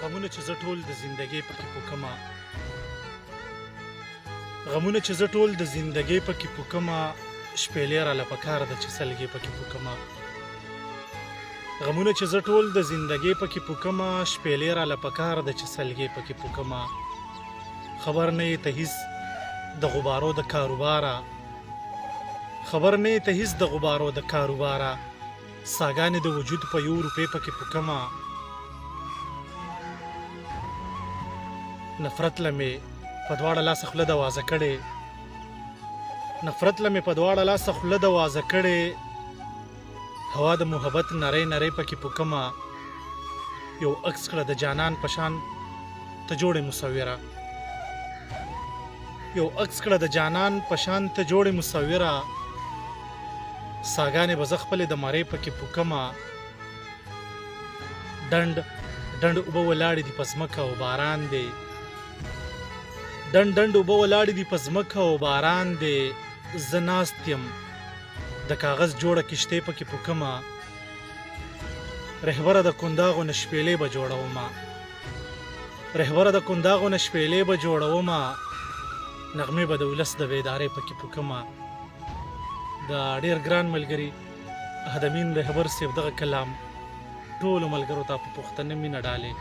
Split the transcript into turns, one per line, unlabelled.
غمونه چې زه ټول د زندګۍ پکې پوکمه غمونه چې زه ټول د زندګۍ پکې پوکمه شپېلې راله پکار ده چې سلګۍ پکې پوکمه غمونه چې زه ټول د زندګۍ پکې پوکمه شپېلې راله پکار ده چې سلګۍ پکې پوکمه خبر نه یې ته هیڅ د غبارو د کاروباره خبر نه یې ته هیڅ د غبارو د کاروباره ساګانې د وجود په یو روپۍ پکې پوکمه نفرت لمې په دواړه لاسه خوله دوازه کړې نفرت لمې په دواړه لاسه خوله دوازه کړې هوا د محبت نری نری پکې پوکمه یو عکس کړه د جانان پشان ته جوړې مصوره یو عکس کړه د جانان پشان ته جوړې مصوره ساګانې به زه خپلې د مرۍ پکې پوکمه ډنډ ډنډ اوبه ولاړې دي په ځمکه او باران دی ډنډ ډنډ اوبه ولاړې دي په ځمکه او باران دی زه ناست یم د کاغذ جوړه کښتۍ پکې پوکمه رهبره د کنداغو نه شپېلې به جوړومه رهبره د کنداغو نه شپېلې به جوړومه نغمې به د ولس د بیدارۍ پکې پوکمه د ډېر ګران ملګري احد امین رهبر صاحب دغه کلام ټولو ملګرو ته په پښتنه مینه ډالې